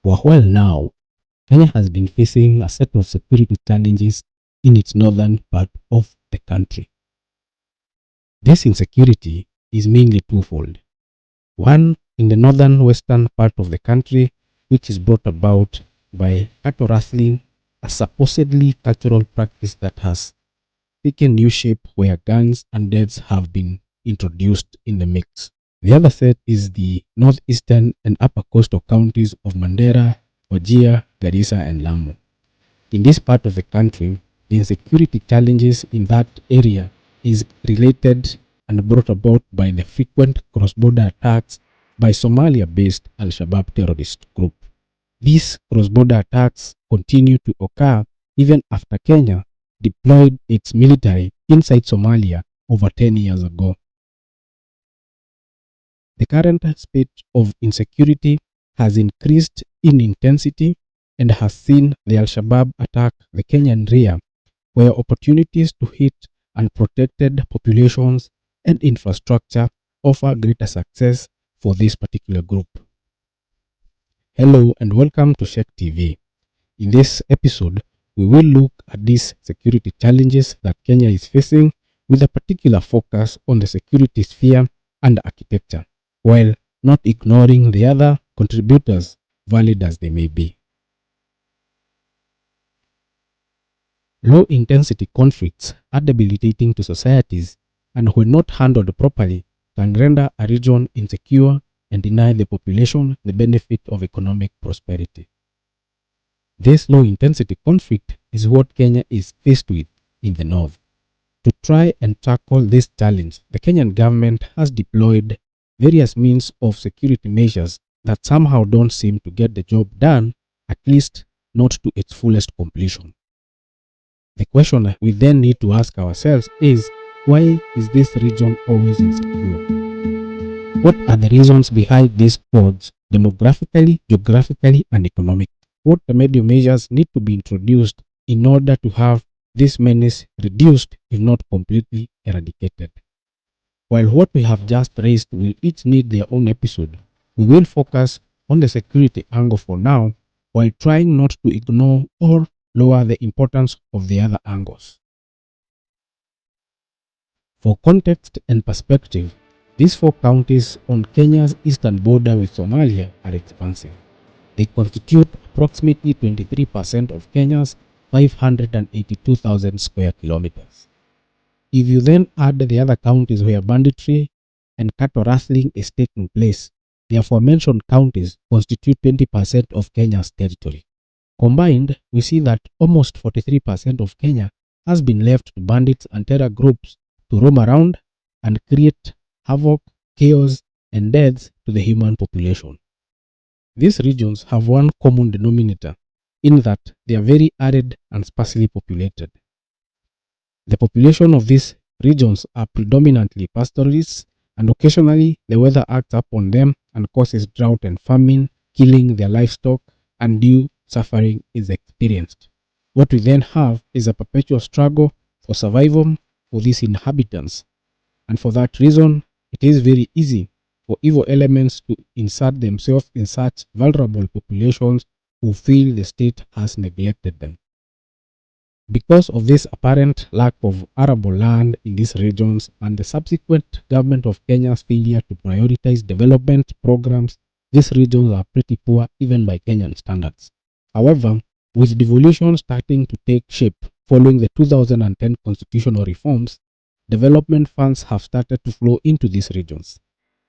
For a while now, Kenya has been facing a set of security challenges in its northern part of the country. This insecurity is mainly twofold. One, in the northern western part of the country, which is brought about by cattle rustling, a supposedly cultural practice that has taken new shape where guns and deaths have been introduced in the mix. The other set is the northeastern and upper coastal counties of Mandera, Wajir, Garissa, and Lamu. In this part of the country, the insecurity challenges in that area is related and brought about by the frequent cross-border attacks by Somalia-based Al-Shabaab terrorist group. These cross-border attacks continue to occur even after Kenya deployed its military inside Somalia over 10 years ago. The current state of insecurity has increased in intensity and has seen the Al-Shabaab attack the Kenyan rear, where opportunities to hit unprotected populations and infrastructure offer greater success for this particular group. Hello and welcome to Sheikh TV. In this episode, we will look at these security challenges that Kenya is facing with a particular focus on the security sphere and architecture, while not ignoring the other contributors, valid as they may be. Low-intensity conflicts are debilitating to societies and when not handled properly can render a region insecure and deny the population the benefit of economic prosperity. This low-intensity conflict is what Kenya is faced with in the north. To try and tackle this challenge, the Kenyan government has deployed various means of security measures that somehow don't seem to get the job done, at least not to its fullest completion. The question we then need to ask ourselves is, why is this region always insecure? What are the reasons behind these odds, demographically, geographically, and economically? What remedial measures need to be introduced in order to have this menace reduced, if not completely eradicated? While what we have just raised will each need their own episode, we will focus on the security angle for now, while trying not to ignore or lower the importance of the other angles. For context and perspective, these four counties on Kenya's eastern border with Somalia are expansive. They constitute approximately 23% of Kenya's 582,000 square kilometers. If you then add the other counties where banditry and cattle rustling is taking place, the aforementioned counties constitute 20% of Kenya's territory. Combined, we see that almost 43% of Kenya has been left to bandits and terror groups to roam around and create havoc, chaos, and deaths to the human population. These regions have one common denominator in that they are very arid and sparsely populated. The population of these regions are predominantly pastoralists, and occasionally the weather acts up on them and causes drought and famine, killing their livestock, and undue suffering is experienced. What we then have is a perpetual struggle for survival for these inhabitants, and for that reason, it is very easy for evil elements to insert themselves in such vulnerable populations who feel the state has neglected them. Because of this apparent lack of arable land in these regions and the subsequent government of Kenya's failure to prioritize development programs, these regions are pretty poor even by Kenyan standards. However, with devolution starting to take shape following the 2010 constitutional reforms, development funds have started to flow into these regions.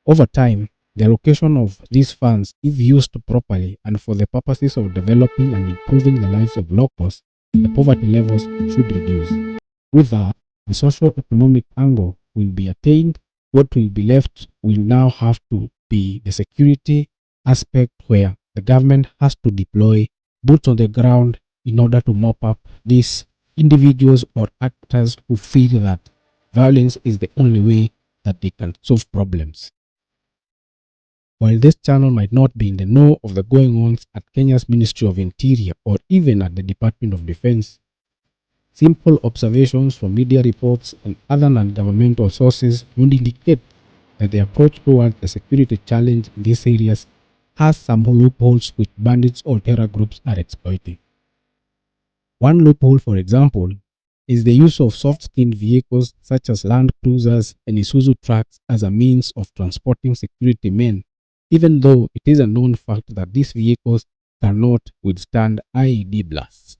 Over time, the allocation of these funds, if used properly and for the purposes of developing and improving the lives of locals, the poverty levels should reduce. With that, the socio-economic angle will be attained. What will be left will now have to be the security aspect, where the government has to deploy boots on the ground in order to mop up these individuals or actors who feel that violence is the only way that they can solve problems. While this channel might not be in the know of the going-ons at Kenya's Ministry of Interior or even at the Department of Defense, simple observations from media reports and other non-governmental sources would indicate that the approach towards the security challenge in these areas has some loopholes which bandits or terror groups are exploiting. One loophole, for example, is the use of soft-skinned vehicles such as Land Cruisers and Isuzu trucks as a means of transporting security men, even though it is a known fact that these vehicles cannot withstand IED blasts.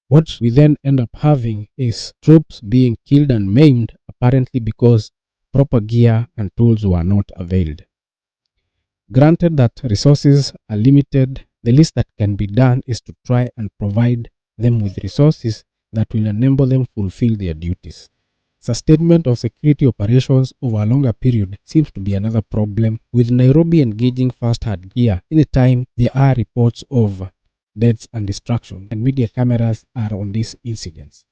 What we then end up having is troops being killed and maimed, apparently because proper gear and tools were not availed. Granted that resources are limited, the least that can be done is to try and provide them with resources that will enable them fulfill their duties. Sustainment of security operations over a longer period seems to be another problem, with Nairobi engaging first-hand gear anytime there are reports of deaths and destruction, and media cameras are on these incidents.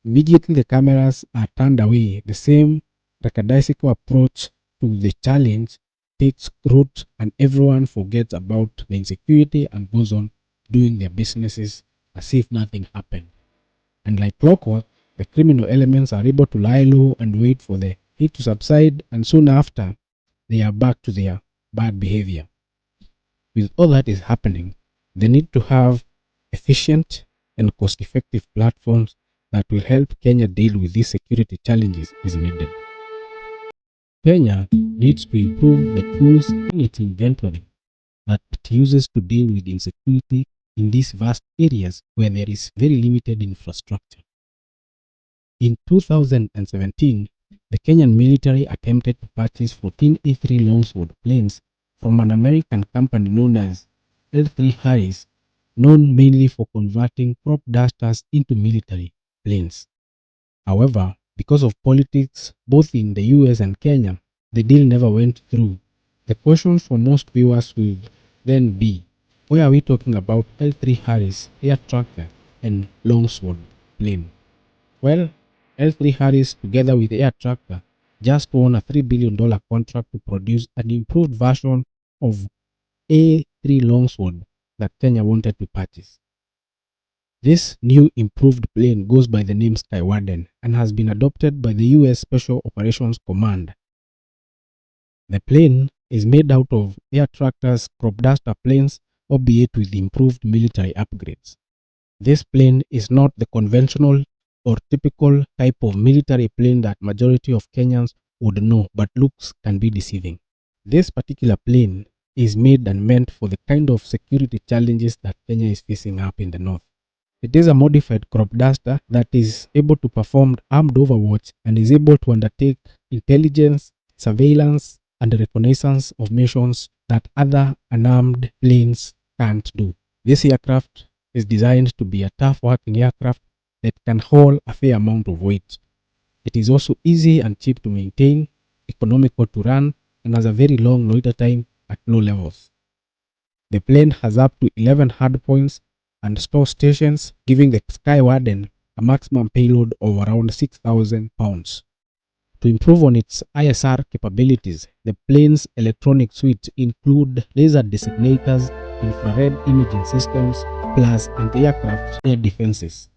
Immediately the cameras are turned away, the same lackadaisical approach to the challenge takes root and everyone forgets about the insecurity and goes on doing their businesses as if nothing happened. And like clockwork, the criminal elements are able to lie low and wait for the heat to subside, and soon after, they are back to their bad behavior. With all that is happening, they need to have efficient and cost-effective platforms that will help Kenya deal with these security challenges is needed. Kenya needs to improve the tools in its inventory that it uses to deal with insecurity in these vast areas where there is very limited infrastructure. In 2017, the Kenyan military attempted to purchase 14 A3 longsword planes from an American company known as L3 Harris, known mainly for converting crop dusters into military planes. However, because of politics both in the US and Kenya, the deal never went through. The question for most viewers will then be, why are we talking about L3 Harris air tractor and longsword plane? Well, L3 Harris, together with Air Tractor, just won a $3 billion contract to produce an improved version of A3 Longsword that Kenya wanted to purchase. This new improved plane goes by the name Skywarden and has been adopted by the US Special Operations Command. The plane is made out of Air Tractor's crop duster planes, albeit with improved military upgrades. This plane is not the conventional or typical type of military plane that majority of Kenyans would know, but looks can be deceiving. This particular plane is made and meant for the kind of security challenges that Kenya is facing up in the north. It is a modified crop duster that is able to perform armed overwatch and is able to undertake intelligence, surveillance, and reconnaissance of missions that other unarmed planes can't do. This aircraft is designed to be a tough working aircraft that can haul a fair amount of weight. It is also easy and cheap to maintain, economical to run, and has a very long loiter time at low levels. The plane has up to 11 hardpoints and store stations, giving the Skywarden a maximum payload of around 6,000 pounds. To improve on its ISR capabilities, the plane's electronic suite include laser designators, infrared imaging systems, plus anti-aircraft air defenses.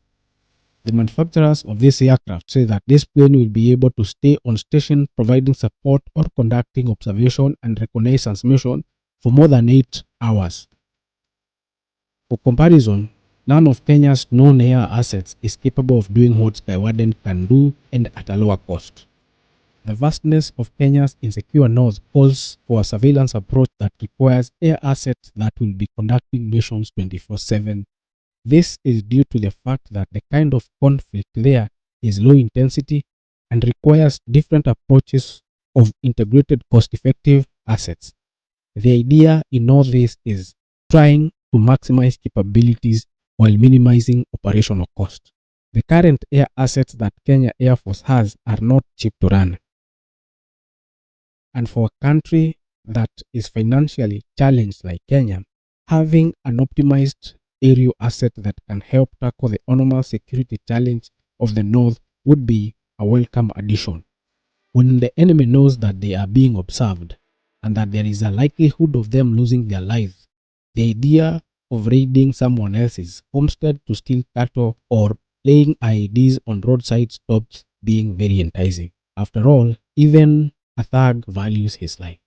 The manufacturers of this aircraft say that this plane will be able to stay on station providing support or conducting observation and reconnaissance mission for more than 8 hours. For comparison, none of Kenya's known air assets is capable of doing what Skywarden can do and at a lower cost. The vastness of Kenya's insecure north calls for a surveillance approach that requires air assets that will be conducting missions 24/7. This is due to the fact that the kind of conflict there is low intensity and requires different approaches of integrated cost-effective assets. The idea in all this is trying to maximize capabilities while minimizing operational cost. The current air assets that Kenya Air Force has are not cheap to run. And for a country that is financially challenged like Kenya, having an optimized aerial asset that can help tackle the enormous security challenge of the north would be a welcome addition. When the enemy knows that they are being observed and that there is a likelihood of them losing their lives, the idea of raiding someone else's homestead to steal cattle or laying IEDs on roadside stops being very enticing. After all, even a thug values his life.